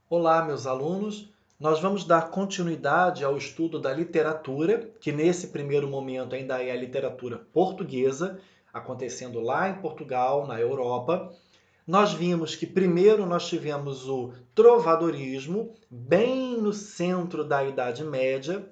Olá, meus alunos. Nós vamos dar continuidade ao estudo da literatura, que nesse primeiro momento ainda é a literatura portuguesa, acontecendo lá em Portugal, na Europa. Nós vimos que primeiro nós tivemos o trovadorismo, bem no centro da Idade Média.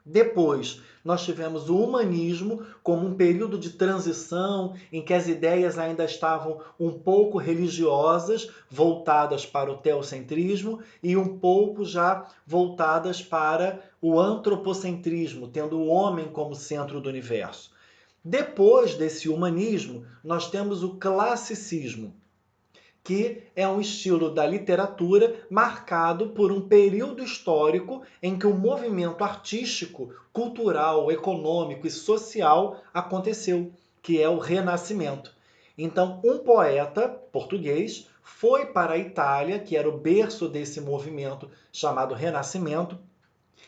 Depois, nós tivemos o humanismo como um período de transição em que as ideias ainda estavam um pouco religiosas, voltadas para o teocentrismo e um pouco já voltadas para o antropocentrismo, tendo o homem como centro do universo. Depois desse humanismo, nós temos o classicismo, que é um estilo da literatura marcado por um período histórico em que o movimento artístico, cultural, econômico e social aconteceu, que é o Renascimento. Então, um poeta português foi para a Itália, que era o berço desse movimento chamado Renascimento.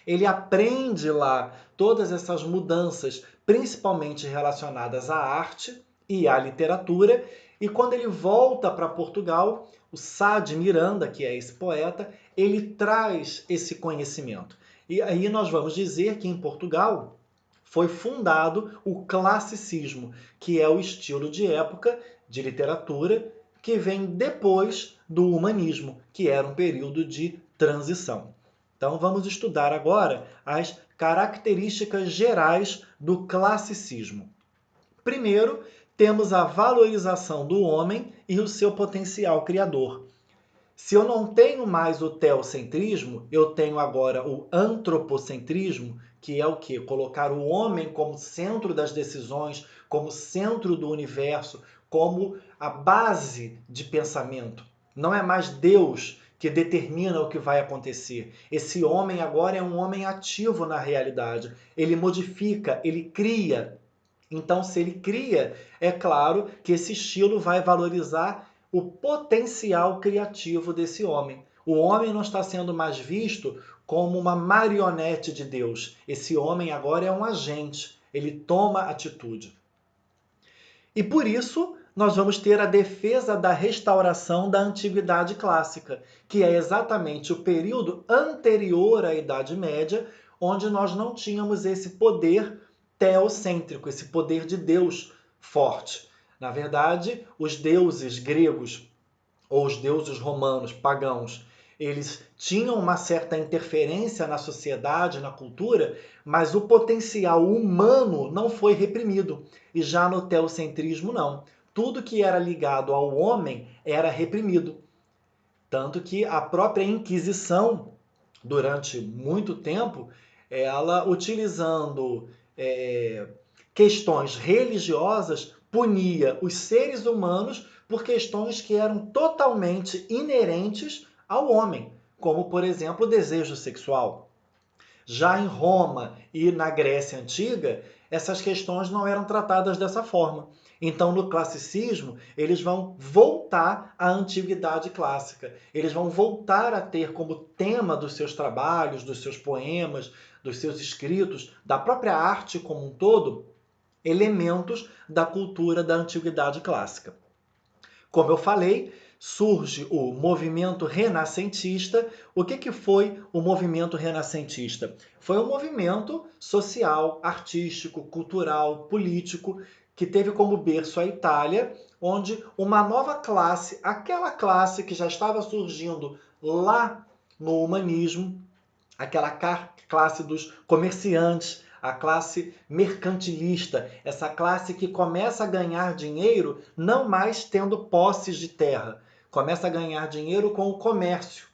Ele aprende lá todas essas mudanças, principalmente relacionadas à arte e à literatura, e quando ele volta para Portugal, o Sá de Miranda, que é esse poeta, ele traz esse conhecimento. E aí nós vamos dizer que em Portugal foi fundado o classicismo, que é o estilo de época de literatura que vem depois do humanismo, que era um período de transição. Então vamos estudar agora as características gerais do classicismo. Primeiro, temos a valorização do homem e o seu potencial criador. Se eu não tenho mais o teocentrismo, eu tenho agora o antropocentrismo, que é o quê? Colocar o homem como centro das decisões, como centro do universo, como a base de pensamento. Não é mais Deus que determina o que vai acontecer. Esse homem agora é um homem ativo na realidade. Ele modifica, ele cria. Então, se ele cria, é claro que esse estilo vai valorizar o potencial criativo desse homem. O homem não está sendo mais visto como uma marionete de Deus. Esse homem agora é um agente, ele toma atitude. E por isso, nós vamos ter a defesa da restauração da Antiguidade Clássica, que é exatamente o período anterior à Idade Média, onde nós não tínhamos esse poder teocêntrico, esse poder de Deus forte. Na verdade, os deuses gregos ou os deuses romanos, pagãos, eles tinham uma certa interferência na sociedade, na cultura, mas o potencial humano não foi reprimido. E já no teocentrismo, não. Tudo que era ligado ao homem era reprimido. Tanto que a própria Inquisição, durante muito tempo, ela utilizando questões religiosas, punia os seres humanos por questões que eram totalmente inerentes ao homem, como, por exemplo, o desejo sexual. Já em Roma e na Grécia Antiga, essas questões não eram tratadas dessa forma. Então, no classicismo, eles vão voltar à antiguidade clássica. Eles vão voltar a ter como tema dos seus trabalhos, dos seus poemas, dos seus escritos, da própria arte como um todo, elementos da cultura da antiguidade clássica. Como eu falei, surge o movimento renascentista. O que foi o movimento renascentista? Foi um movimento social, artístico, cultural, político, que teve como berço a Itália, onde uma nova classe, aquela classe que já estava surgindo lá no humanismo, aquela classe dos comerciantes, a classe mercantilista, essa classe que começa a ganhar dinheiro não mais tendo posses de terra, começa a ganhar dinheiro com o comércio.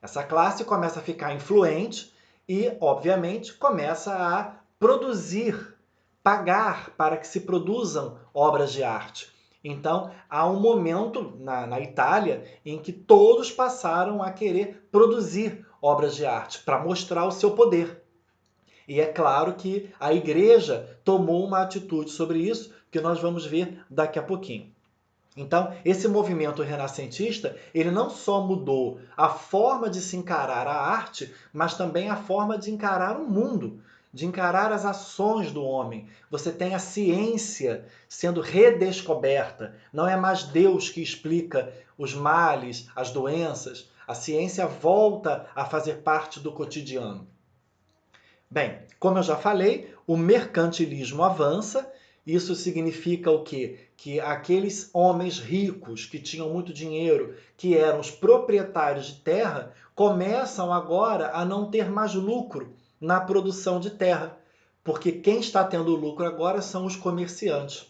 Essa classe começa a ficar influente e, obviamente, começa a produzir, pagar para que se produzam obras de arte. Então, há um momento na Itália em que todos passaram a querer produzir obras de arte para mostrar o seu poder. E é claro que a igreja tomou uma atitude sobre isso, que nós vamos ver daqui a pouquinho. Então, esse movimento renascentista, ele não só mudou a forma de se encarar a arte, mas também a forma de encarar o mundo, de encarar as ações do homem. Você tem a ciência sendo redescoberta. Não é mais Deus que explica os males, as doenças. A ciência volta a fazer parte do cotidiano. Bem, como eu já falei, o mercantilismo avança. Isso significa o quê? Que aqueles homens ricos que tinham muito dinheiro, que eram os proprietários de terra, começam agora a não ter mais lucro na produção de terra, porque quem está tendo lucro agora são os comerciantes.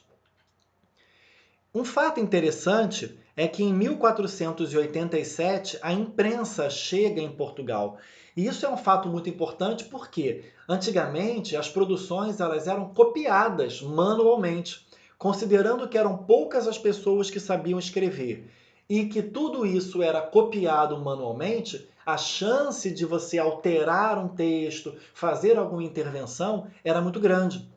Um fato interessante é que em 1487 a imprensa chega em Portugal. E isso é um fato muito importante porque antigamente as produções elas eram copiadas manualmente, considerando que eram poucas as pessoas que sabiam escrever e que tudo isso era copiado manualmente, a chance de você alterar um texto, fazer alguma intervenção era muito grande.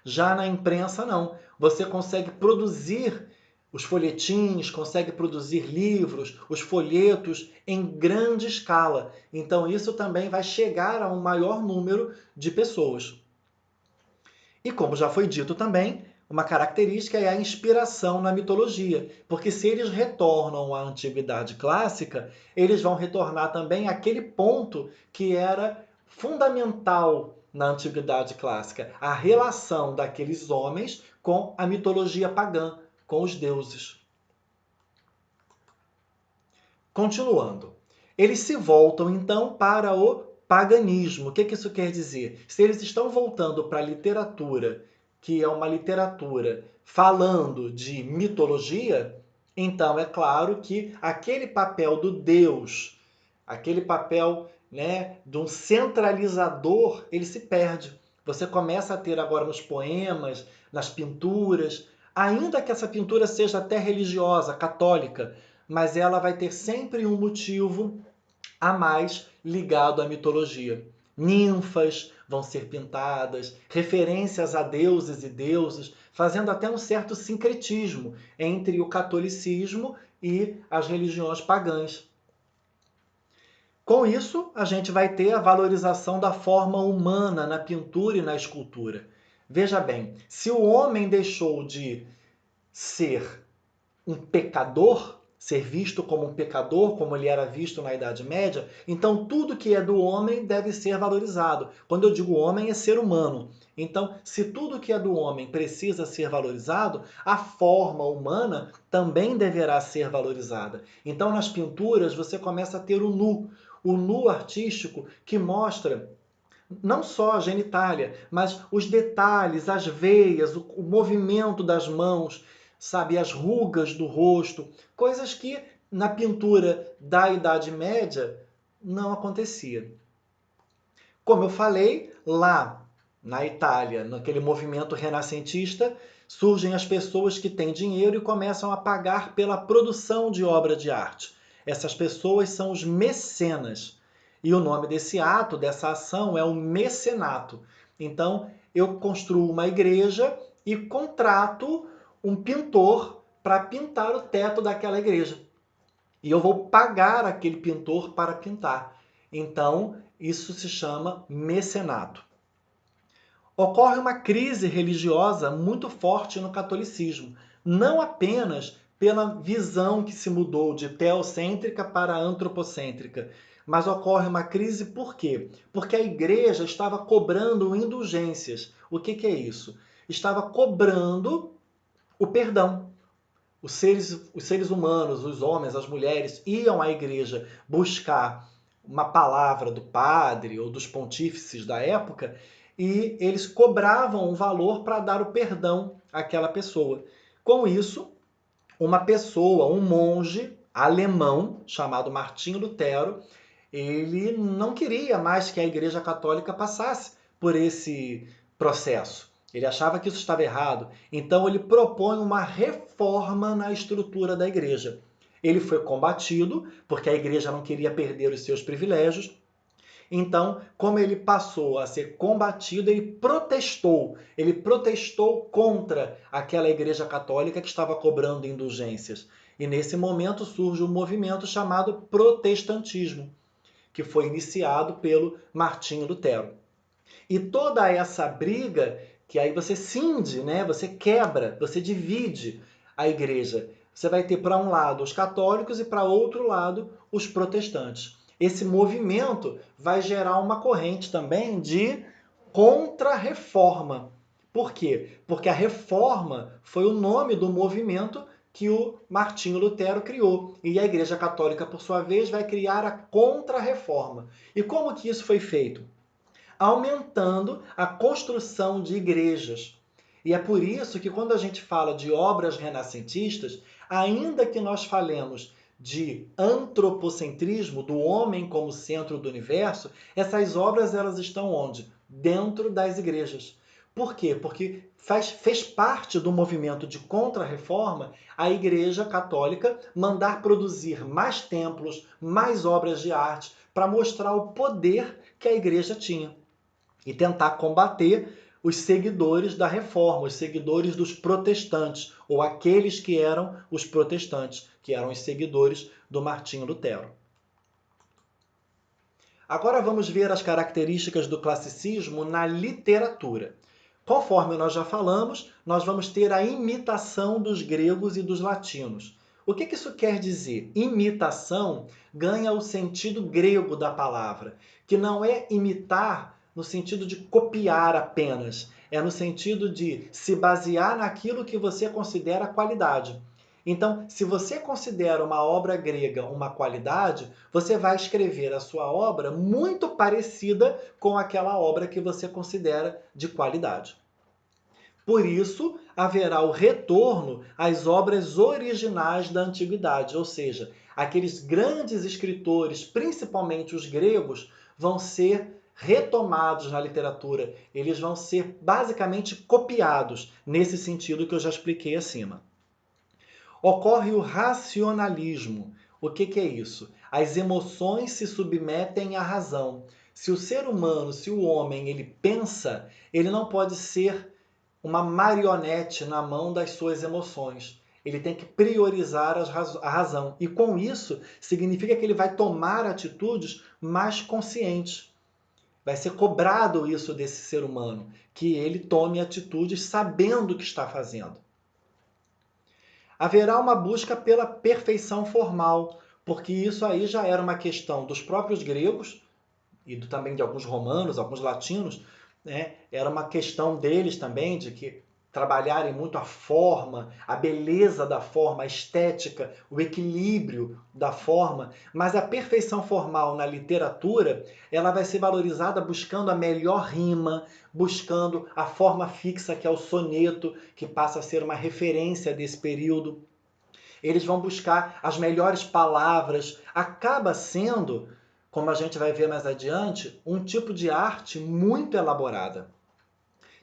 Já na imprensa, não. Você consegue produzir os folhetins, consegue produzir livros, os folhetos em grande escala. Então, isso também vai chegar a um maior número de pessoas. E como já foi dito também, uma característica é a inspiração na mitologia, porque se eles retornam à antiguidade clássica, eles vão retornar também àquele ponto que era fundamental na antiguidade clássica, a relação daqueles homens com a mitologia pagã, com os deuses. Continuando, eles se voltam então para o paganismo. O que isso quer dizer? Se eles estão voltando para a literatura, que é uma literatura falando de mitologia, então é claro que aquele papel do Deus, aquele papel, né, de um centralizador, ele se perde. Você começa a ter agora nos poemas, nas pinturas, ainda que essa pintura seja até religiosa, católica, mas ela vai ter sempre um motivo a mais ligado à mitologia. Ninfas vão ser pintadas, referências a deuses e deusas, fazendo até um certo sincretismo entre o catolicismo e as religiões pagãs. Com isso, a gente vai ter a valorização da forma humana na pintura e na escultura. Veja bem, se o homem deixou de ser um pecador, ser visto como um pecador, como ele era visto na Idade Média, então tudo que é do homem deve ser valorizado. Quando eu digo homem, é ser humano. Então, se tudo que é do homem precisa ser valorizado, a forma humana também deverá ser valorizada. Então, nas pinturas, você começa a ter o nu artístico que mostra não só a genitália, mas os detalhes, as veias, o movimento das mãos, sabe, as rugas do rosto, coisas que na pintura da Idade Média não acontecia. Como eu falei, lá na Itália, naquele movimento renascentista, surgem as pessoas que têm dinheiro e começam a pagar pela produção de obra de arte. Essas pessoas são os mecenas. E o nome desse ato, dessa ação, é o mecenato. Então, eu construo uma igreja e contrato um pintor para pintar o teto daquela igreja. E eu vou pagar aquele pintor para pintar. Então, isso se chama mecenato. Ocorre uma crise religiosa muito forte no catolicismo, não apenas pela visão que se mudou de teocêntrica para antropocêntrica, mas ocorre uma crise por quê? Porque a igreja estava cobrando indulgências. O que é isso? Estava cobrando o perdão. Os seres humanos, os homens, as mulheres, iam à igreja buscar uma palavra do padre ou dos pontífices da época e eles cobravam um valor para dar o perdão àquela pessoa. Com isso, uma pessoa, um monge alemão chamado Martinho Lutero, ele não queria mais que a Igreja Católica passasse por esse processo. Ele achava que isso estava errado. Então ele propõe uma reforma na estrutura da igreja. Ele foi combatido, porque a igreja não queria perder os seus privilégios. Então, como ele passou a ser combatido, ele protestou. Ele protestou contra aquela igreja católica que estava cobrando indulgências. E nesse momento surge um movimento chamado protestantismo, que foi iniciado pelo Martinho Lutero. E toda essa briga, que aí você cinde, né? Você quebra, você divide a igreja. Você vai ter para um lado os católicos e para outro lado os protestantes. Esse movimento vai gerar uma corrente também de contra-reforma. Por quê? Porque a reforma foi o nome do movimento que o Martinho Lutero criou. E a Igreja Católica, por sua vez, vai criar a contra-reforma. E como que isso foi feito? Aumentando a construção de igrejas. E é por isso que quando a gente fala de obras renascentistas, ainda que nós falemos de antropocentrismo, do homem como centro do universo, essas obras elas estão onde? Dentro das igrejas. Por quê? Porque fez parte do movimento de contra-reforma a Igreja Católica mandar produzir mais templos, mais obras de arte, para mostrar o poder que a igreja tinha e tentar combater os seguidores da reforma, os seguidores dos protestantes, ou aqueles que eram os protestantes, que eram os seguidores do Martinho Lutero. Agora vamos ver as características do classicismo na literatura. Conforme nós já falamos, nós vamos ter a imitação dos gregos e dos latinos. O que isso quer dizer? Imitação ganha o sentido grego da palavra, que não é imitar no sentido de copiar apenas, é no sentido de se basear naquilo que você considera qualidade. Então, se você considera uma obra grega uma qualidade, você vai escrever a sua obra muito parecida com aquela obra que você considera de qualidade. Por isso, haverá o retorno às obras originais da antiguidade, ou seja, aqueles grandes escritores, principalmente os gregos, vão ser retomados na literatura. Eles vão ser basicamente copiados, nesse sentido que eu já expliquei acima. Ocorre o racionalismo. O que é isso? As emoções se submetem à razão. Se o ser humano, se o homem, ele pensa, ele não pode ser uma marionete na mão das suas emoções. Ele tem que priorizar a razão. E com isso, significa que ele vai tomar atitudes mais conscientes. Vai ser cobrado isso desse ser humano, que ele tome atitudes sabendo o que está fazendo. Haverá uma busca pela perfeição formal, porque isso aí já era uma questão dos próprios gregos e também de alguns romanos, alguns latinos, né? Era uma questão deles também de que trabalharem muito a forma, a beleza da forma, a estética, o equilíbrio da forma, mas a perfeição formal na literatura, ela vai ser valorizada buscando a melhor rima, buscando a forma fixa, que é o soneto, que passa a ser uma referência desse período. Eles vão buscar as melhores palavras, acaba sendo, como a gente vai ver mais adiante, um tipo de arte muito elaborada.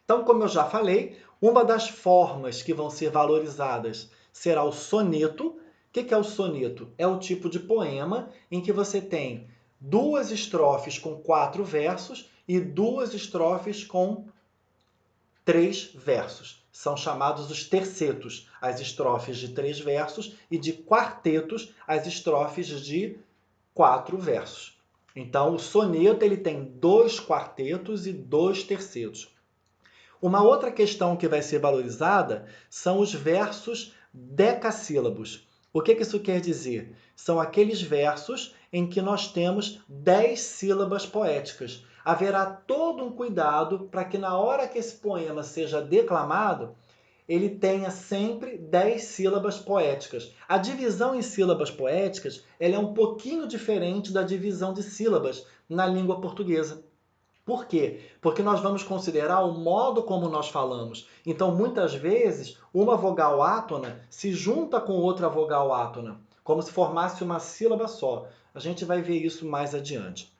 Então, como eu já falei, uma das formas que vão ser valorizadas será o soneto. O que é o soneto? É o tipo de poema em que você tem 2 estrofes com 4 versos e 2 estrofes com 3 versos. São chamados os tercetos, as estrofes de 3 versos, e de quartetos, as estrofes de 4 versos. Então, o soneto ele tem 2 quartetos e 2 tercetos. Uma outra questão que vai ser valorizada são os versos decassílabos. O que isso quer dizer? São aqueles versos em que nós temos 10 sílabas poéticas. Haverá todo um cuidado para que na hora que esse poema seja declamado, ele tenha sempre 10 sílabas poéticas. A divisão em sílabas poéticas ela é um pouquinho diferente da divisão de sílabas na língua portuguesa. Por quê? Porque nós vamos considerar o modo como nós falamos. Então, muitas vezes, uma vogal átona se junta com outra vogal átona, como se formasse uma sílaba só. A gente vai ver isso mais adiante.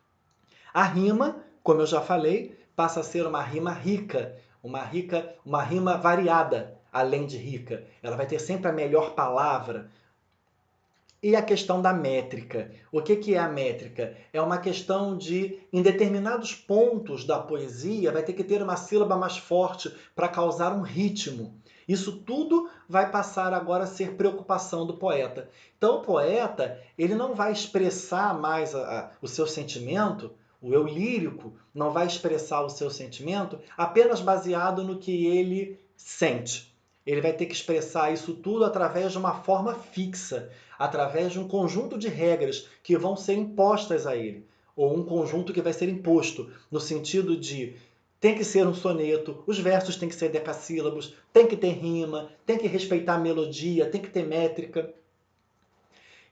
A rima, como eu já falei, passa a ser uma rima rica, uma rima variada, além de rica. Ela vai ter sempre a melhor palavra. E a questão da métrica. O que é a métrica? É uma questão de, em determinados pontos da poesia, vai ter que ter uma sílaba mais forte para causar um ritmo. Isso tudo vai passar agora a ser preocupação do poeta. Então, o poeta ele não vai expressar mais o seu sentimento, o eu lírico não vai expressar o seu sentimento apenas baseado no que ele sente. Ele vai ter que expressar isso tudo através de uma forma fixa. através de um conjunto de regras que vão ser impostas a ele, ou um conjunto que vai ser imposto, no sentido de tem que ser um soneto, os versos têm que ser decassílabos, tem que ter rima, tem que respeitar a melodia, tem que ter métrica.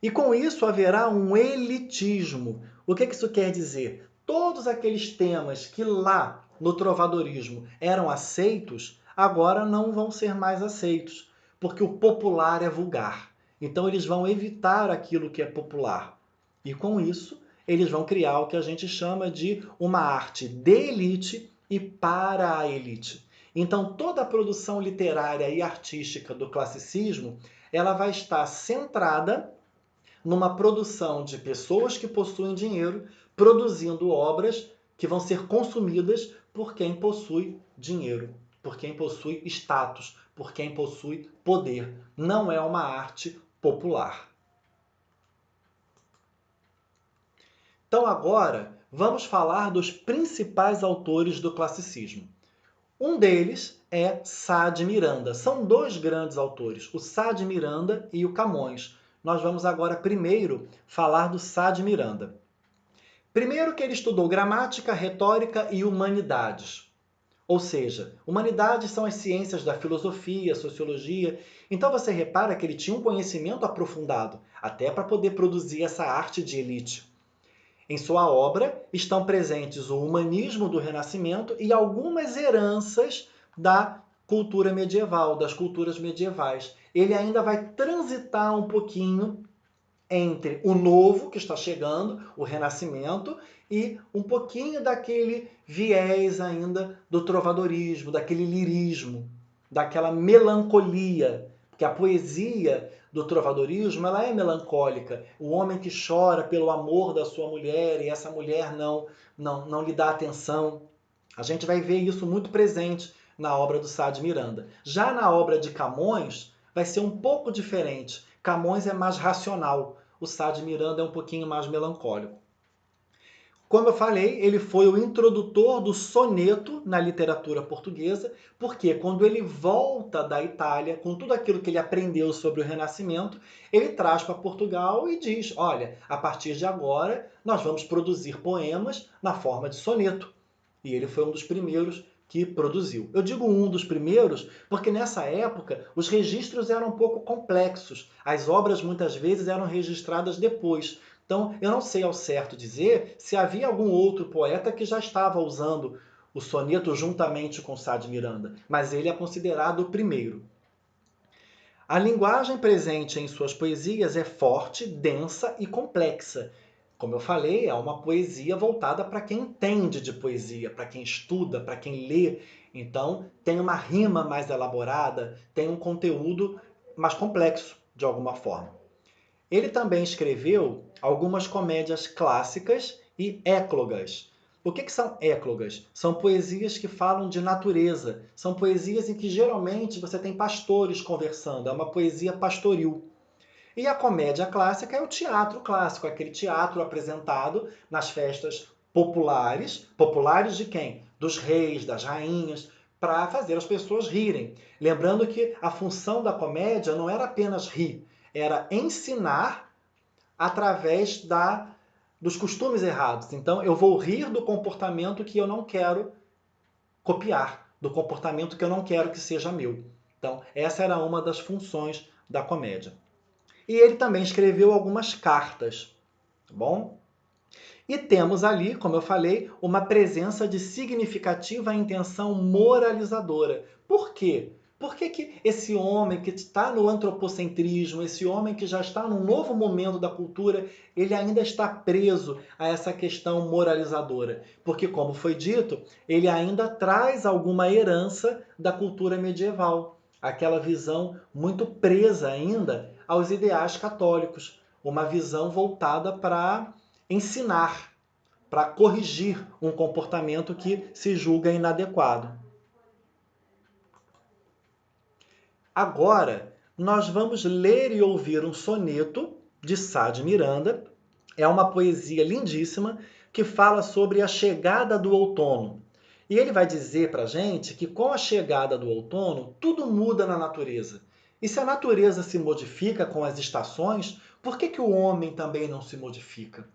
E com isso haverá um elitismo. O que isso quer dizer? Todos aqueles temas que lá no trovadorismo eram aceitos, agora não vão ser mais aceitos, porque o popular é vulgar. Então eles vão evitar aquilo que é popular. E com isso, eles vão criar o que a gente chama de uma arte de elite e para a elite. Então toda a produção literária e artística do classicismo, ela vai estar centrada numa produção de pessoas que possuem dinheiro, produzindo obras que vão ser consumidas por quem possui dinheiro, por quem possui status, por quem possui poder. Não é uma arte popular. Então agora vamos falar dos principais autores do classicismo. Um deles é Sá de Miranda. São dois grandes autores, o Sá de Miranda e o Camões. Nós vamos agora primeiro falar do Sá de Miranda. Primeiro que ele estudou gramática, retórica e humanidades. Ou seja, humanidades são as ciências da filosofia, sociologia. Então você repara que ele tinha um conhecimento aprofundado, até para poder produzir essa arte de elite. Em sua obra estão presentes o humanismo do Renascimento e algumas heranças da cultura medieval, das culturas medievais. Ele ainda vai transitar um pouquinho entre o novo que está chegando, o Renascimento, e um pouquinho daquele viés ainda do trovadorismo, daquele lirismo, daquela melancolia, porque a poesia do trovadorismo ela é melancólica. O homem que chora pelo amor da sua mulher e essa mulher não lhe dá atenção. A gente vai ver isso muito presente na obra do Sá de Miranda. Já na obra de Camões, vai ser um pouco diferente. Camões é mais racional, o Sá de Miranda é um pouquinho mais melancólico. Como eu falei, ele foi o introdutor do soneto na literatura portuguesa, porque quando ele volta da Itália, com tudo aquilo que ele aprendeu sobre o Renascimento, ele traz para Portugal e diz, olha, a partir de agora nós vamos produzir poemas na forma de soneto. E ele foi um dos primeiros que produziu. Eu digo um dos primeiros porque nessa época os registros eram um pouco complexos. As obras muitas vezes eram registradas depois. Então, eu não sei ao certo dizer se havia algum outro poeta que já estava usando o soneto juntamente com Sá de Miranda, mas ele é considerado o primeiro. A linguagem presente em suas poesias é forte, densa e complexa. Como eu falei, é uma poesia voltada para quem entende de poesia, para quem estuda, para quem lê. Então, tem uma rima mais elaborada, tem um conteúdo mais complexo, de alguma forma. Ele também escreveu algumas comédias clássicas e éclogas. O que são éclogas? São poesias que falam de natureza. São poesias em que geralmente você tem pastores conversando. É uma poesia pastoril. E a comédia clássica é o teatro clássico, aquele teatro apresentado nas festas populares. Populares de quem? Dos reis, das rainhas, para fazer as pessoas rirem. Lembrando que a função da comédia não era apenas rir, era ensinar através dos costumes errados. Então, eu vou rir do comportamento que eu não quero copiar, do comportamento que eu não quero que seja meu. Então, essa era uma das funções da comédia. E ele também escreveu algumas cartas, tá bom? E temos ali, como eu falei, uma presença de significativa intenção moralizadora. Por quê? Por que esse homem que está no antropocentrismo, esse homem que já está num novo momento da cultura, ele ainda está preso a essa questão moralizadora? Porque, como foi dito, ele ainda traz alguma herança da cultura medieval. Aquela visão muito presa ainda aos ideais católicos. Uma visão voltada para ensinar, para corrigir um comportamento que se julga inadequado. Agora, nós vamos ler e ouvir um soneto de Sá de Miranda. É uma poesia lindíssima que fala sobre a chegada do outono. E ele vai dizer para a gente que com a chegada do outono, tudo muda na natureza. E se a natureza se modifica com as estações, por que o homem também não se modifica?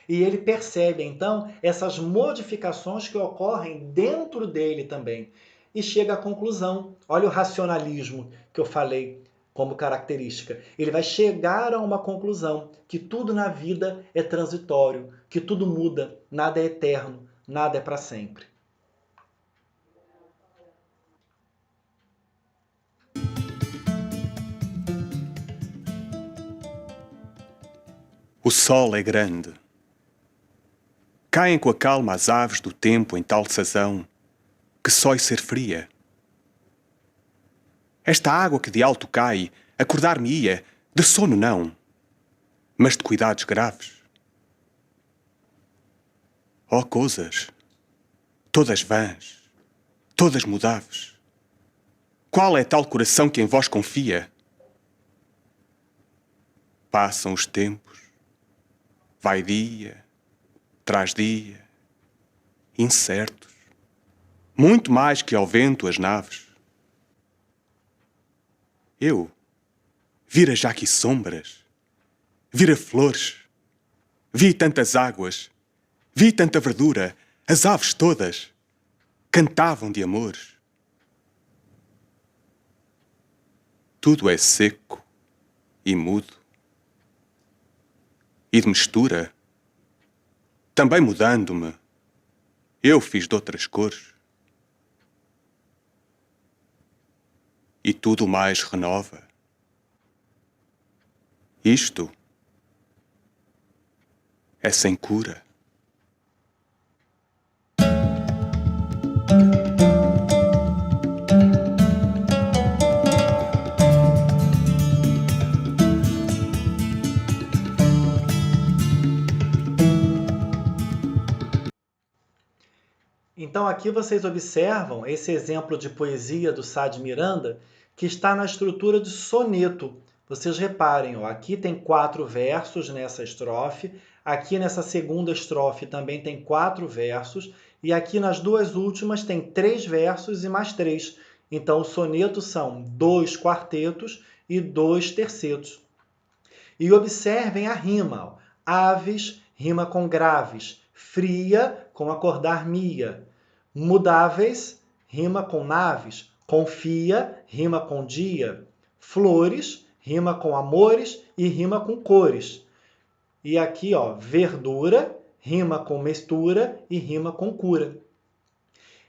E ele percebe, então, essas modificações que ocorrem dentro dele também. E chega à conclusão. Olha o racionalismo que eu falei como característica. Ele vai chegar a uma conclusão, que tudo na vida é transitório, que tudo muda, nada é eterno, nada é para sempre. O sol é grande. Caem com a calma as aves do tempo em tal sazão que sói ser fria. Esta água que de alto cai, acordar-me-ia, de sono não, mas de cuidados graves. Oh coisas, todas vãs, todas mudáveis. Qual é tal coração que em vós confia? Passam os tempos, vai dia, traz dia, incertos, muito mais que ao vento as naves. Eu vira já aqui sombras, vira flores, vi tantas águas, vi tanta verdura, as aves todas cantavam de amores. Tudo é seco e mudo, e de mistura, também mudando-me, eu fiz de outras cores. E tudo mais renova. Isto é sem cura. Então aqui vocês observam esse exemplo de poesia do Sá de Miranda, que está na estrutura de soneto. Vocês reparem, ó, aqui tem 4 versos nessa estrofe, aqui nessa segunda estrofe também tem 4 versos, e aqui nas duas últimas tem 3 versos e mais 3. Então o soneto são 2 quartetos e 2 tercetos. E observem a rima. Ó. Aves rima com graves, fria com acordar-me-ia. Mudáveis rima com naves, confia rima com dia, flores rima com amores e rima com cores. E aqui, ó, verdura rima com mistura e rima com cura.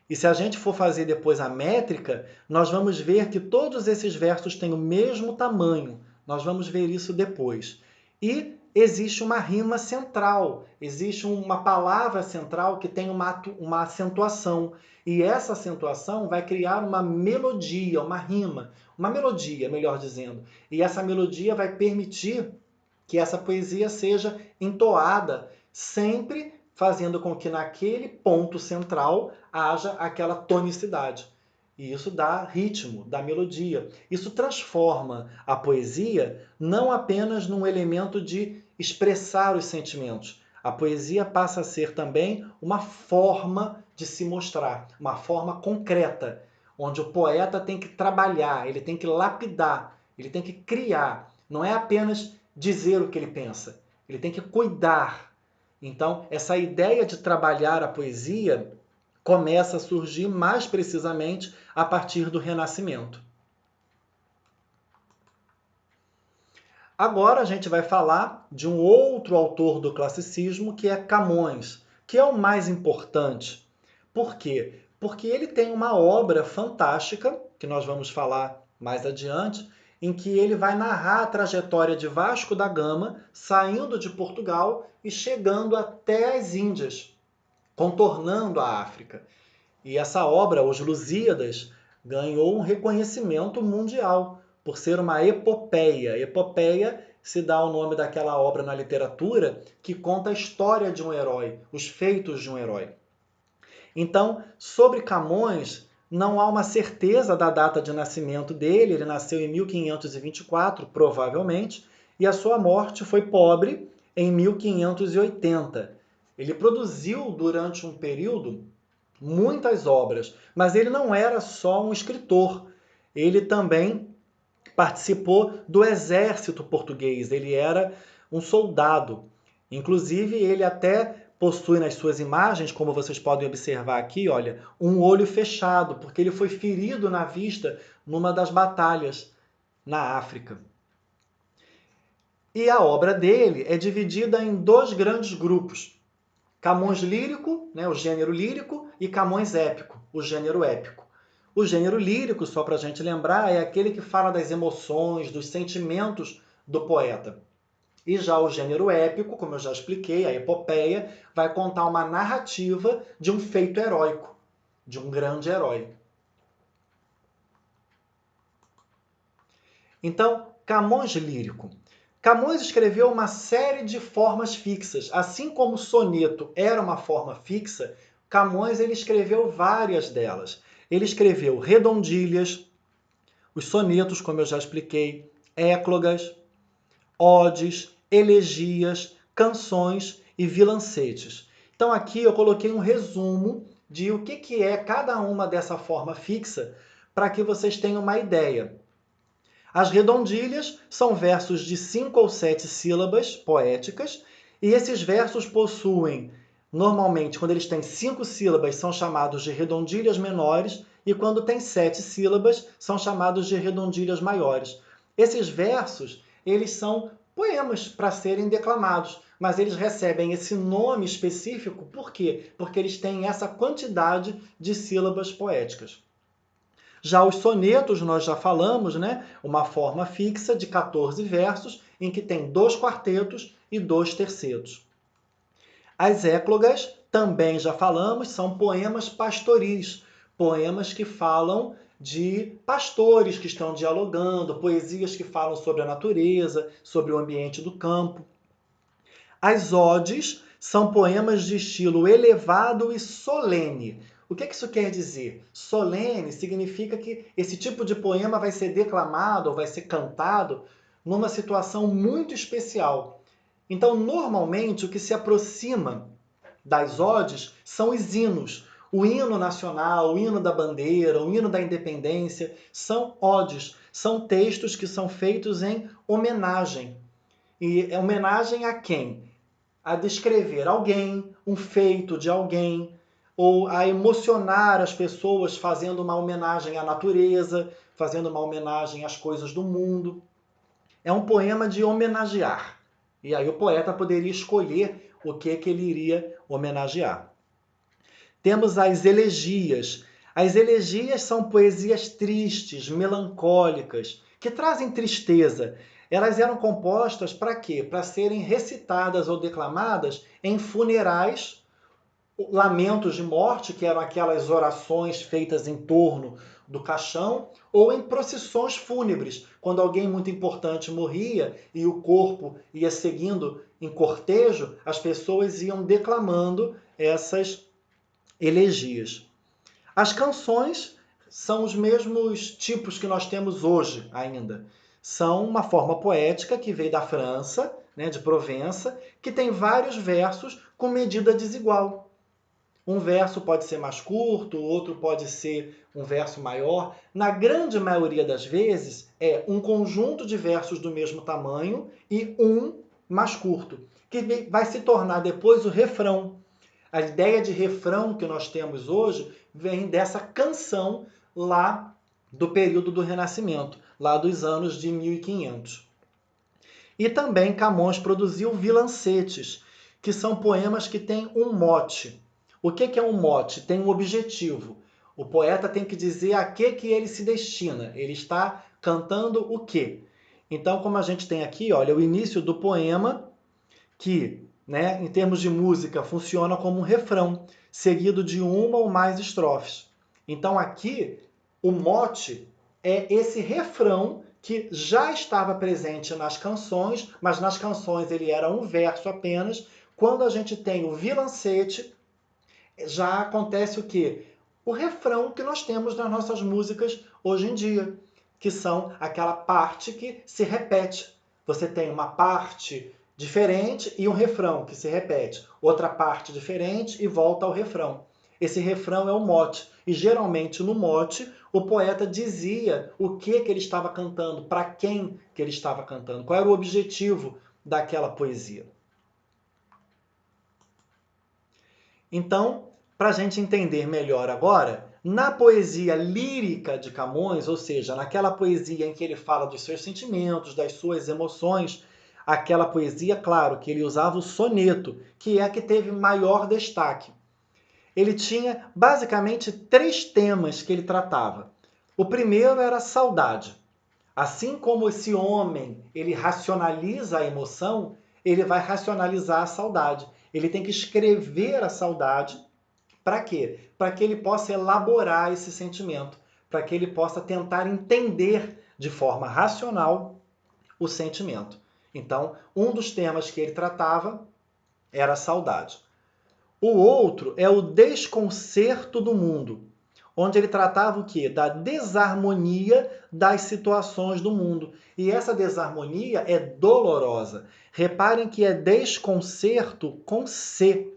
E se a gente for fazer depois a métrica, nós vamos ver que todos esses versos têm o mesmo tamanho. Nós vamos ver isso depois. E existe uma rima central, existe uma palavra central que tem uma acentuação. E essa acentuação vai criar uma melodia, uma rima, uma melodia, melhor dizendo. E essa melodia vai permitir que essa poesia seja entoada, sempre fazendo com que naquele ponto central haja aquela tonicidade. E isso dá ritmo, dá melodia. Isso transforma a poesia não apenas num elemento de expressar os sentimentos. A poesia passa a ser também uma forma de se mostrar, uma forma concreta, onde o poeta tem que trabalhar, ele tem que lapidar, ele tem que criar. Não é apenas dizer o que ele pensa, ele tem que cuidar. Então, essa ideia de trabalhar a poesia começa a surgir mais precisamente a partir do Renascimento. Agora a gente vai falar de um outro autor do classicismo, que é Camões, que é o mais importante. Por quê? Porque ele tem uma obra fantástica, que nós vamos falar mais adiante, em que ele vai narrar a trajetória de Vasco da Gama, saindo de Portugal e chegando até as Índias, contornando a África. E essa obra, Os Lusíadas, ganhou um reconhecimento mundial por ser uma epopeia. Epopeia se dá o nome daquela obra na literatura que conta a história de um herói, os feitos de um herói. Então, sobre Camões, não há uma certeza da data de nascimento dele. Ele nasceu em 1524, provavelmente, e a sua morte foi pobre em 1580. Ele produziu, durante um período, muitas obras, mas ele não era só um escritor. Ele também participou do exército português. Ele era um soldado. Inclusive, ele até possui nas suas imagens, como vocês podem observar aqui, olha, um olho fechado, porque ele foi ferido na vista numa das batalhas na África. E a obra dele é dividida em dois grandes grupos. Camões lírico, né, o gênero lírico, e Camões épico, o gênero épico. O gênero lírico, só para a gente lembrar, é aquele que fala das emoções, dos sentimentos do poeta. E já o gênero épico, como eu já expliquei, a epopeia, vai contar uma narrativa de um feito heróico, de um grande herói. Então, Camões lírico. Camões escreveu uma série de formas fixas. Assim como o soneto era uma forma fixa, Camões ele escreveu várias delas. Ele escreveu redondilhas, os sonetos, como eu já expliquei, éclogas, odes, elegias, canções e vilancetes. Então aqui eu coloquei um resumo de o que é cada uma dessa forma fixa para que vocês tenham uma ideia. As redondilhas são versos de 5 ou 7 sílabas poéticas e esses versos possuem, normalmente, quando eles têm 5 sílabas, são chamados de redondilhas menores e quando tem 7 sílabas, são chamados de redondilhas maiores. Esses versos, eles são poemas para serem declamados, mas eles recebem esse nome específico, por quê? Porque eles têm essa quantidade de sílabas poéticas. Já os sonetos, nós já falamos, né? Uma forma fixa de 14 versos, em que tem 2 quartetos e 2 tercetos. As éclogas, também já falamos, são poemas pastoris, poemas que falam de pastores que estão dialogando, poesias que falam sobre a natureza, sobre o ambiente do campo. As odes são poemas de estilo elevado e solene. O que isso quer dizer? Solene significa que esse tipo de poema vai ser declamado ou vai ser cantado numa situação muito especial. Então, normalmente, o que se aproxima das odes são os hinos. O hino nacional, o hino da bandeira, o hino da independência, são odes. São textos que são feitos em homenagem. E é homenagem a quem? A descrever alguém, um feito de alguém, ou a emocionar as pessoas fazendo uma homenagem à natureza, fazendo uma homenagem às coisas do mundo. É um poema de homenagear. E aí o poeta poderia escolher o que ele iria homenagear. Temos as elegias. As elegias são poesias tristes, melancólicas, que trazem tristeza. Elas eram compostas para quê? Para serem recitadas ou declamadas em funerais, lamentos de morte, que eram aquelas orações feitas em torno do caixão, ou em procissões fúnebres, quando alguém muito importante morria e o corpo ia seguindo em cortejo, as pessoas iam declamando essas elegias. As canções são os mesmos tipos que nós temos hoje ainda. São uma forma poética que veio da França, né, de Provença, que tem vários versos com medida desigual. Um verso pode ser mais curto, outro pode ser um verso maior. Na grande maioria das vezes, é um conjunto de versos do mesmo tamanho e um mais curto, que vai se tornar depois o refrão. A ideia de refrão que nós temos hoje vem dessa canção lá do período do Renascimento, lá dos anos de 1500. E também Camões produziu vilancetes, que são poemas que têm um mote. O que é um mote? Tem um objetivo. O poeta tem que dizer a que ele se destina. Ele está cantando o quê? Então, como a gente tem aqui, olha, o início do poema, que, né, em termos de música, funciona como um refrão, seguido de uma ou mais estrofes. Então, aqui, o mote é esse refrão que já estava presente nas canções, mas nas canções ele era um verso apenas. Quando a gente tem o vilancete, já acontece o quê? O refrão que nós temos nas nossas músicas hoje em dia, que são aquela parte que se repete. Você tem uma parte diferente e um refrão que se repete. Outra parte diferente e volta ao refrão. Esse refrão é o mote. E geralmente no mote o poeta dizia o que ele estava cantando, para quem que ele estava cantando, qual era o objetivo daquela poesia. Então, para a gente entender melhor agora, na poesia lírica de Camões, ou seja, naquela poesia em que ele fala dos seus sentimentos, das suas emoções, aquela poesia, claro, que ele usava o soneto, que é a que teve maior destaque. Ele tinha basicamente 3 temas que ele tratava. O primeiro era a saudade. Assim como esse homem, ele racionaliza a emoção, ele vai racionalizar a saudade. Ele tem que escrever a saudade. Para quê? Para que ele possa elaborar esse sentimento, para que ele possa tentar entender de forma racional o sentimento. Então, um dos temas que ele tratava era a saudade. O outro é o desconcerto do mundo, onde ele tratava o quê? Da desarmonia das situações do mundo. E essa desarmonia é dolorosa. Reparem que é desconcerto com C,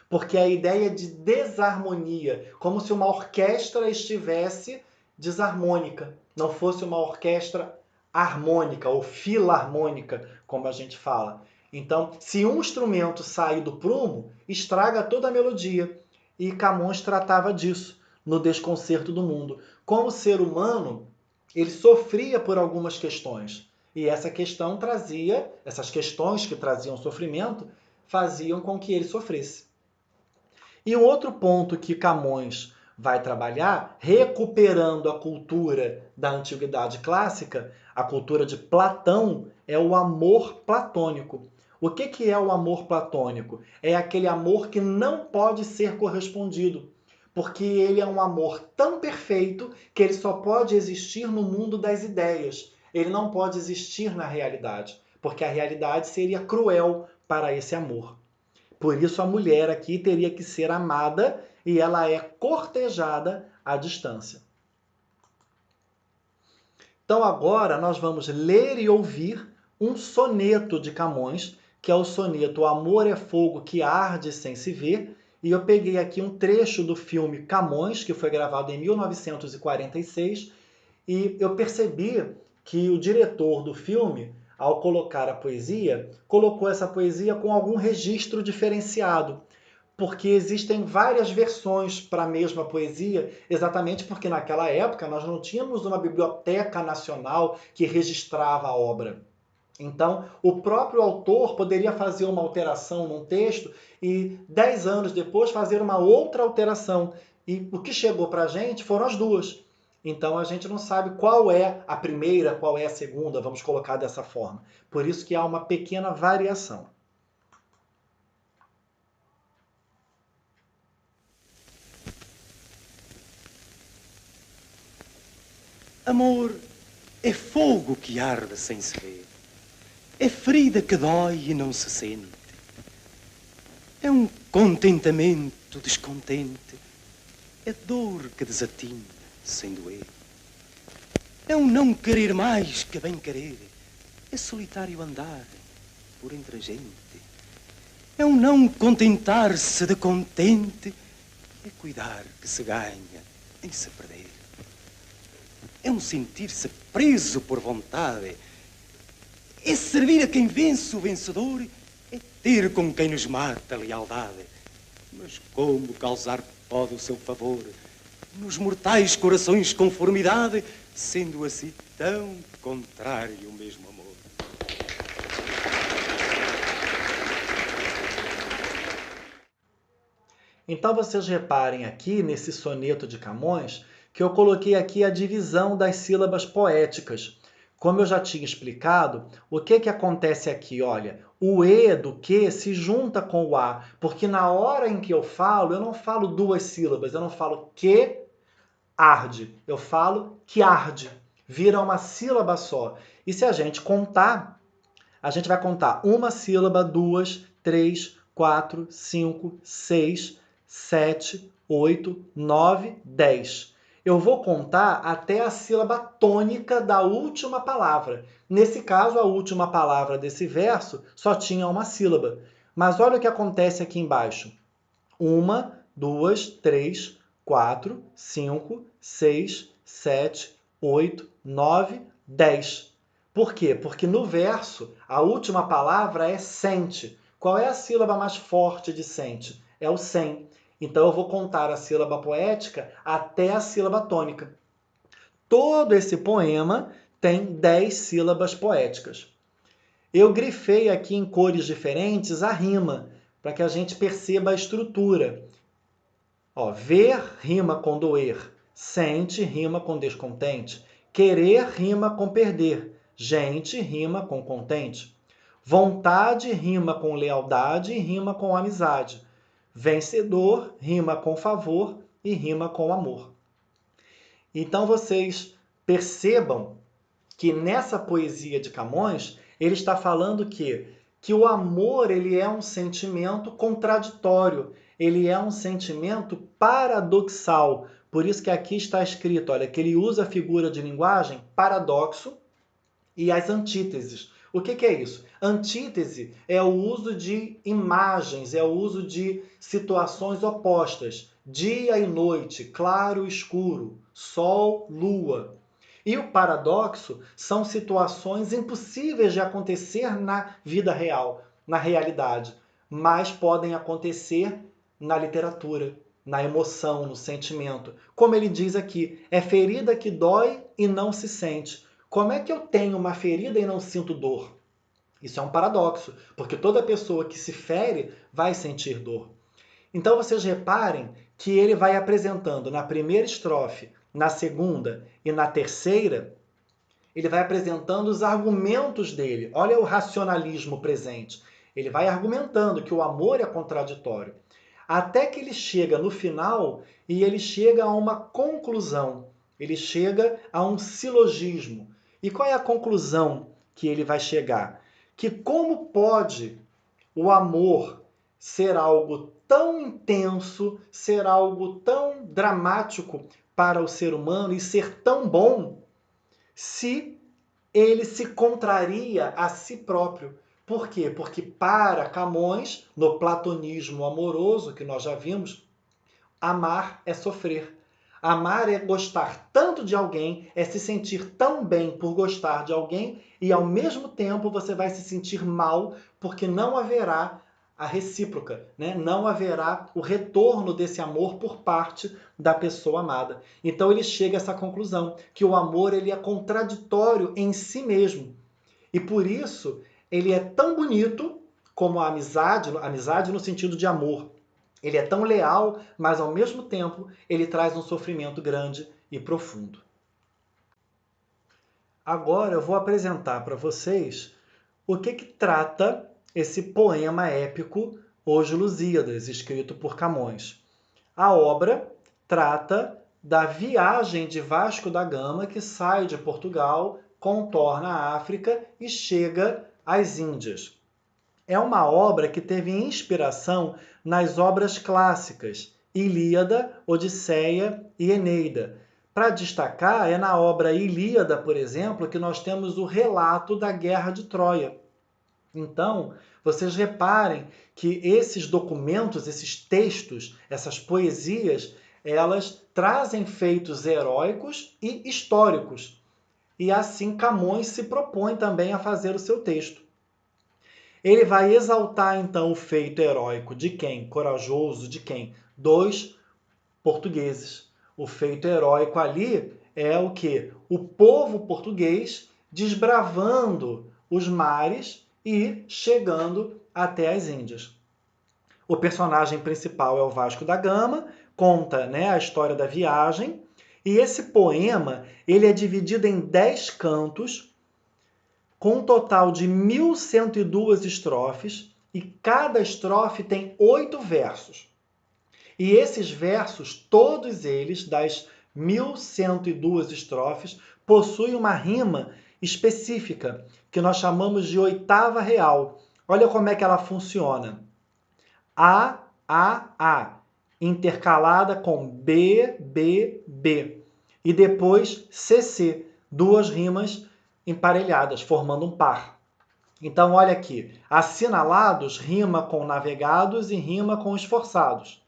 porque a ideia de desarmonia, como se uma orquestra estivesse desarmônica, não fosse uma orquestra harmônica ou filarmônica, como a gente fala. Então, se um instrumento sair do prumo, estraga toda a melodia. E Camões tratava disso no Desconcerto do Mundo. Como ser humano, ele sofria por algumas questões. E essa questão trazia, essas questões que traziam sofrimento, faziam com que ele sofresse. E um outro ponto que Camões vai trabalhar, recuperando a cultura da antiguidade clássica, a cultura de Platão, é o amor platônico. O que é o amor platônico? É aquele amor que não pode ser correspondido, porque ele é um amor tão perfeito que ele só pode existir no mundo das ideias. Ele não pode existir na realidade, porque a realidade seria cruel para esse amor. Por isso a mulher aqui teria que ser amada e ela é cortejada à distância. Então agora nós vamos ler e ouvir um soneto de Camões, que é o soneto O Amor é Fogo que Arde Sem Se Ver, e eu peguei aqui um trecho do filme Camões, que foi gravado em 1946, e eu percebi que o diretor do filme, ao colocar a poesia, colocou essa poesia com algum registro diferenciado, porque existem várias versões para a mesma poesia, exatamente porque naquela época nós não tínhamos uma biblioteca nacional que registrava a obra. Então, o próprio autor poderia fazer uma alteração num texto e 10 anos depois fazer uma outra alteração. E o que chegou para a gente foram as duas. Então, a gente não sabe qual é a primeira, qual é a segunda, vamos colocar dessa forma. Por isso que há uma pequena variação. Amor é fogo que arde sem se ver. É ferida que dói e não se sente. É um contentamento descontente. É dor que desatina sem doer. É um não querer mais que bem querer. É solitário andar por entre a gente. É um não contentar-se de contente. É cuidar que se ganha em se perder. É um sentir-se preso por vontade. É servir a quem vence o vencedor. É ter com quem nos mata a lealdade. Mas como causar pode o seu favor nos mortais corações conformidade, sendo assim tão contrário o mesmo amor? Então vocês reparem aqui nesse soneto de Camões que eu coloquei aqui a divisão das sílabas poéticas. Como eu já tinha explicado, o que acontece aqui? Olha, o E do que se junta com o A, porque na hora em que eu não falo duas sílabas, eu não falo que arde, eu falo que arde, vira uma sílaba só. E se a gente contar, a gente vai contar uma sílaba, 2, 3, 4, 5, 6, 7, 8, 9, 10. Eu vou contar até a sílaba tônica da última palavra. Nesse caso, a última palavra desse verso só tinha uma sílaba. Mas olha o que acontece aqui embaixo. 1, 2, 3, 4, 5, 6, 7, 8, 9, 10. Por quê? Porque no verso, a última palavra é sente. Qual é a sílaba mais forte de sente? É o sem. Então eu vou contar a sílaba poética até a sílaba tônica. Todo esse poema tem 10 sílabas poéticas. Eu grifei aqui em cores diferentes a rima, para que a gente perceba a estrutura. Ó, ver rima com doer, sente rima com descontente, querer rima com perder, gente rima com contente, vontade rima com lealdade e rima com amizade, vencedor rima com favor e rima com amor. Então vocês percebam que nessa poesia de Camões, ele está falando que o amor ele é um sentimento contraditório, ele é um sentimento paradoxal. Por isso que aqui está escrito, olha, que ele usa a figura de linguagem paradoxo e as antíteses. O que é isso? Antítese é o uso de imagens, é o uso de situações opostas. Dia e noite, claro e escuro, sol, lua. E o paradoxo são situações impossíveis de acontecer na vida real, na realidade, mas podem acontecer na literatura, na emoção, no sentimento. Como ele diz aqui, é ferida que dói e não se sente. Como é que eu tenho uma ferida e não sinto dor? Isso é um paradoxo, porque toda pessoa que se fere vai sentir dor. Então vocês reparem que ele vai apresentando na primeira estrofe, na segunda e na terceira, ele vai apresentando os argumentos dele. Olha o racionalismo presente. Ele vai argumentando que o amor é contraditório. Até que ele chega no final e ele chega a uma conclusão. Ele chega a um silogismo. E qual é a conclusão que ele vai chegar? Que como pode o amor ser algo tão intenso, ser algo tão dramático para o ser humano e ser tão bom, se ele se contraria a si próprio. Por quê? Porque para Camões, no platonismo amoroso, que nós já vimos, amar é sofrer. Amar é gostar tanto de alguém, é se sentir tão bem por gostar de alguém e ao mesmo tempo você vai se sentir mal porque não haverá a recíproca, né? Não haverá o retorno desse amor por parte da pessoa amada. Então ele chega a essa conclusão, que o amor ele é contraditório em si mesmo. E por isso ele é tão bonito como a amizade no sentido de amor. Ele é tão leal, mas ao mesmo tempo ele traz um sofrimento grande e profundo. Agora eu vou apresentar para vocês o que trata esse poema épico Os Lusíadas, escrito por Camões. A obra trata da viagem de Vasco da Gama, que sai de Portugal, contorna a África e chega às Índias. É uma obra que teve inspiração nas obras clássicas, Ilíada, Odisseia e Eneida. Para destacar, é na obra Ilíada, por exemplo, que nós temos o relato da Guerra de Troia. Então, vocês reparem que esses documentos, esses textos, essas poesias, elas trazem feitos heróicos e históricos. E assim Camões se propõe também a fazer o seu texto. Ele vai exaltar, então, o feito heróico de quem? Corajoso de quem? Dos portugueses. O feito heróico ali é o quê? O povo português desbravando os mares e chegando até as Índias. O personagem principal é o Vasco da Gama, conta, né, a história da viagem, e esse poema ele é dividido em 10 cantos, com um total de 1.102 estrofes, e cada estrofe tem 8 versos. E esses versos, todos eles, das 1.102 estrofes, possuem uma rima específica, que nós chamamos de oitava real. Olha como é que ela funciona. A, intercalada com B, B, B. E depois CC, duas rimas emparelhadas, formando um par. Então, olha aqui. Assinalados rima com navegados e rima com esforçados.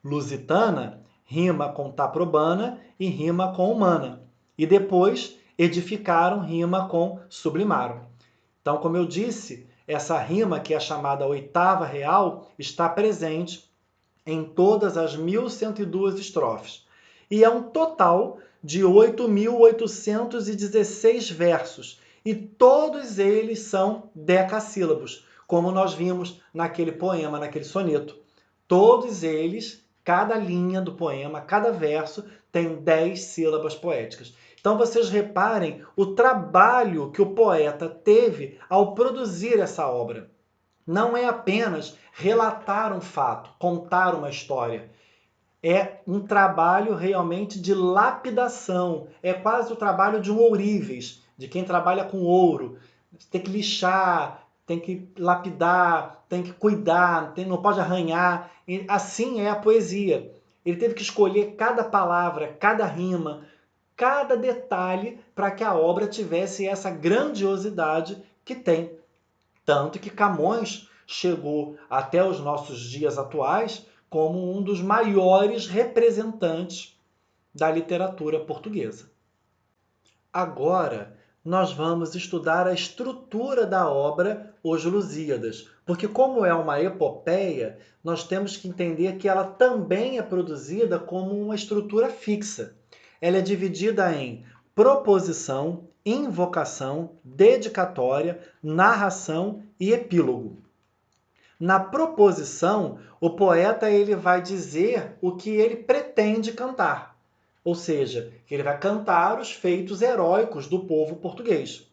Lusitana rima com taprobana e rima com humana. E depois edificaram rima com sublimaram. Então, como eu disse, essa rima, que é chamada oitava real, está presente em todas as 1.102 estrofes. E é um total de 8.816 versos. E todos eles são decassílabos, como nós vimos naquele poema, naquele soneto. Todos eles, cada linha do poema, cada verso, tem 10 sílabas poéticas. Então vocês reparem o trabalho que o poeta teve ao produzir essa obra. Não é apenas relatar um fato, contar uma história. É um trabalho realmente de lapidação. É quase o trabalho de um ourives, de quem trabalha com ouro. Tem que lixar, tem que lapidar, tem que cuidar, não pode arranhar. E assim é a poesia. Ele teve que escolher cada palavra, cada rima, cada detalhe para que a obra tivesse essa grandiosidade que tem. Tanto que Camões chegou até os nossos dias atuais como um dos maiores representantes da literatura portuguesa. Agora, nós vamos estudar a estrutura da obra Os Lusíadas, porque como é uma epopeia, nós temos que entender que ela também é produzida como uma estrutura fixa. Ela é dividida em proposição, invocação, dedicatória, narração e epílogo. Na proposição, o poeta ele vai dizer o que ele pretende cantar, ou seja, ele vai cantar os feitos heróicos do povo português.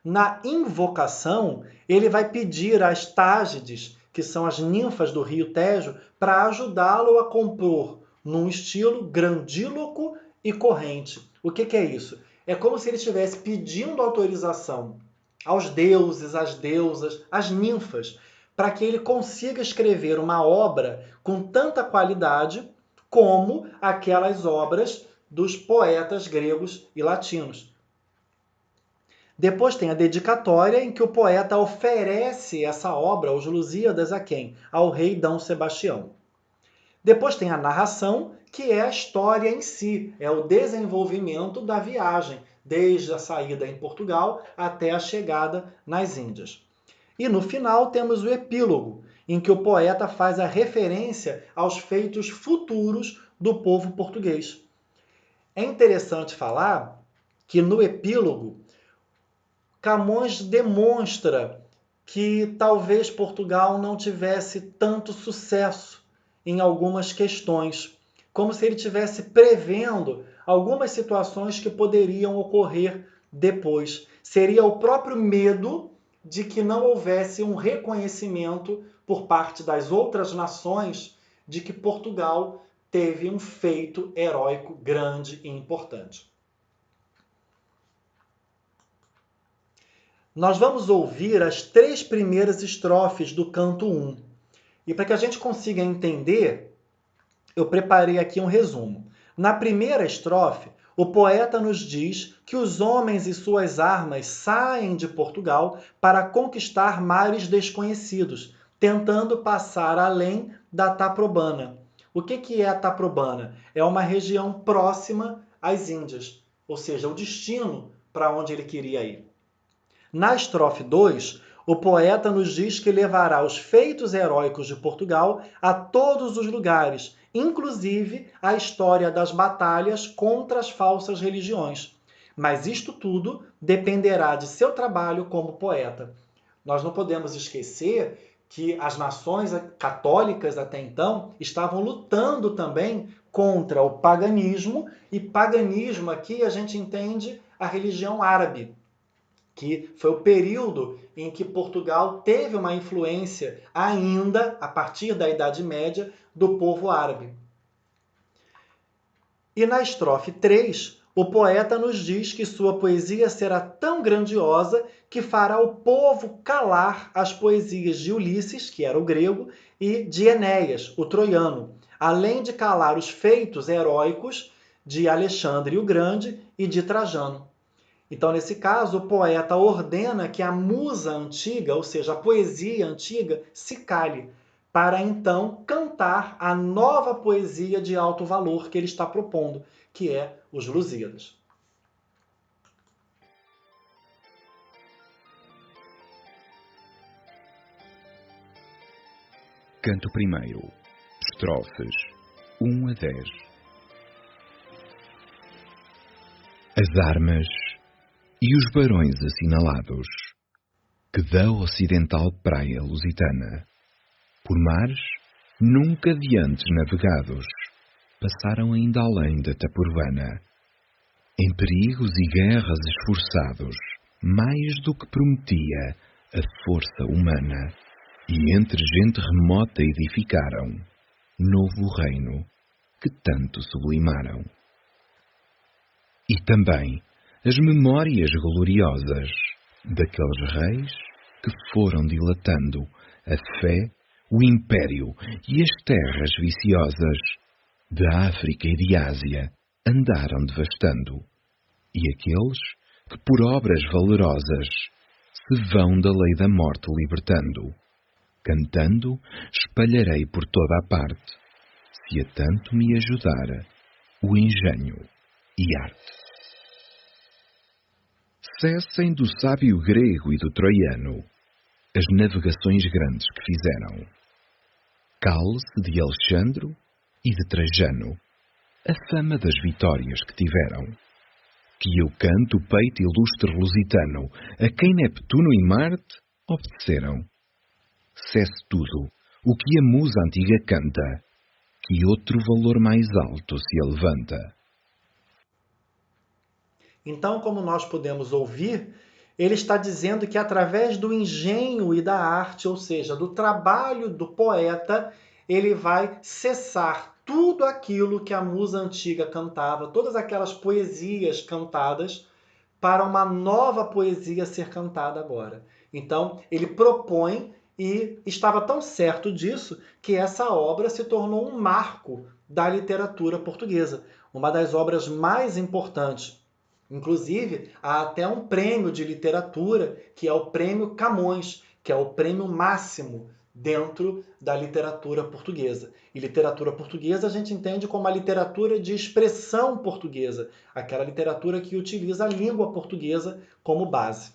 Na invocação, ele vai pedir às Tágides, que são as ninfas do rio Tejo, para ajudá-lo a compor num estilo grandíloco e corrente. O que é isso? É como se ele estivesse pedindo autorização aos deuses, às deusas, às ninfas, para que ele consiga escrever uma obra com tanta qualidade como aquelas obras dos poetas gregos e latinos. Depois tem a dedicatória, em que o poeta oferece essa obra, Os Lusíadas, a quem? Ao rei D. Sebastião. Depois tem a narração, que é a história em si, é o desenvolvimento da viagem, desde a saída em Portugal até a chegada nas Índias. E no final temos o epílogo, em que o poeta faz a referência aos feitos futuros do povo português. É interessante falar que no epílogo, Camões demonstra que talvez Portugal não tivesse tanto sucesso em algumas questões, como se ele estivesse prevendo algumas situações que poderiam ocorrer depois. Seria o próprio medo de que não houvesse um reconhecimento por parte das outras nações de que Portugal teve um feito heróico grande e importante. Nós vamos ouvir as 3 primeiras estrofes do canto 1. E para que a gente consiga entender, eu preparei aqui um resumo. Na primeira estrofe, o poeta nos diz que os homens e suas armas saem de Portugal para conquistar mares desconhecidos, tentando passar além da Taprobana. O que é a Taprobana? É uma região próxima às Índias, ou seja, o destino para onde ele queria ir. Na estrofe 2, o poeta nos diz que levará os feitos heróicos de Portugal a todos os lugares, inclusive a história das batalhas contra as falsas religiões. Mas isto tudo dependerá de seu trabalho como poeta. Nós não podemos esquecer que as nações católicas até então estavam lutando também contra o paganismo, e paganismo aqui a gente entende a religião árabe, que foi o período em que Portugal teve uma influência ainda, a partir da Idade Média, do povo árabe. E na estrofe 3, o poeta nos diz que sua poesia será tão grandiosa que fará o povo calar as poesias de Ulisses, que era o grego, e de Enéas, o troiano, além de calar os feitos heróicos de Alexandre o Grande e de Trajano. Então, nesse caso, o poeta ordena que a musa antiga, ou seja, a poesia antiga, se cale, para então cantar a nova poesia de alto valor que ele está propondo, que é os Lusíadas. Canto primeiro. Estrofes 1 a 10. As armas e os barões assinalados que da ocidental praia lusitana, por mares nunca de antes navegados, passaram ainda além da Taporvana, em perigos e guerras esforçados, mais do que prometia a força humana, e entre gente remota edificaram novo reino que tanto sublimaram. E também as memórias gloriosas daqueles reis que foram dilatando a fé, o império e as terras viciosas da África e de Ásia andaram devastando, e aqueles que por obras valerosas se vão da lei da morte libertando. Cantando, espalharei por toda a parte, se a tanto me ajudar o engenho e arte. Cessem do sábio grego e do troiano as navegações grandes que fizeram. Cale-se de Alexandro e de Trajano a fama das vitórias que tiveram. Que eu canto o peito ilustre lusitano a quem Neptuno e Marte obedeceram. Cesse tudo o que a musa antiga canta, que outro valor mais alto se levanta. Então, como nós podemos ouvir, ele está dizendo que através do engenho e da arte, ou seja, do trabalho do poeta, ele vai cessar tudo aquilo que a musa antiga cantava, todas aquelas poesias cantadas, para uma nova poesia ser cantada agora. Então, ele propõe, e estava tão certo disso, que essa obra se tornou um marco da literatura portuguesa, uma das obras mais importantes. Inclusive, há até um prêmio de literatura, que é o Prêmio Camões, que é o prêmio máximo dentro da literatura portuguesa. E literatura portuguesa a gente entende como a literatura de expressão portuguesa, aquela literatura que utiliza a língua portuguesa como base.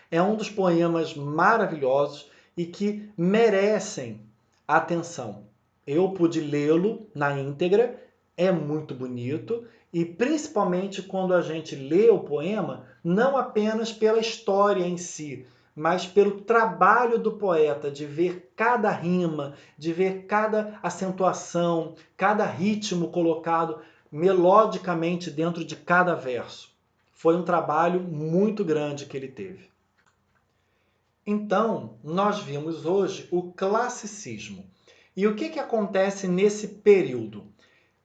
É um dos poemas maravilhosos e que merecem atenção. Eu pude lê-lo na íntegra, é muito bonito, e principalmente quando a gente lê o poema, não apenas pela história em si, mas pelo trabalho do poeta, de ver cada rima, de ver cada acentuação, cada ritmo colocado melodicamente dentro de cada verso. Foi um trabalho muito grande que ele teve. Então, nós vimos hoje o classicismo. E o que acontece nesse período?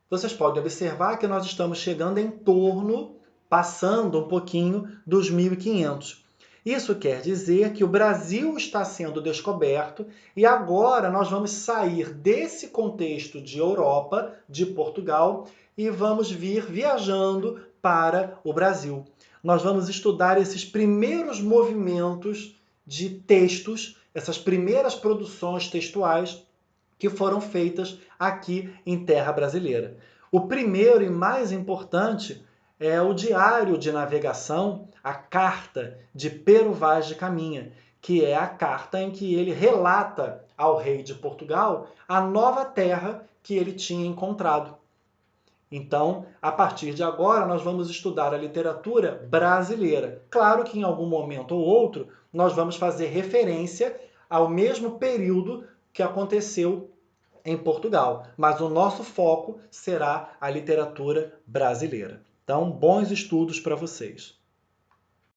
Vocês podem observar que nós estamos chegando em torno, passando um pouquinho dos 1500. Isso quer dizer que o Brasil está sendo descoberto e agora nós vamos sair desse contexto de Europa, de Portugal, e vamos vir viajando para o Brasil. Nós vamos estudar esses primeiros movimentos de textos, essas primeiras produções textuais que foram feitas aqui em terra brasileira. O primeiro e mais importante é o diário de navegação, a carta de Pero Vaz de Caminha, que é a carta em que ele relata ao rei de Portugal a nova terra que ele tinha encontrado. Então, a partir de agora, nós vamos estudar a literatura brasileira. Claro que em algum momento ou outro, nós vamos fazer referência ao mesmo período que aconteceu em Portugal, mas o nosso foco será a literatura brasileira. Então, bons estudos para vocês.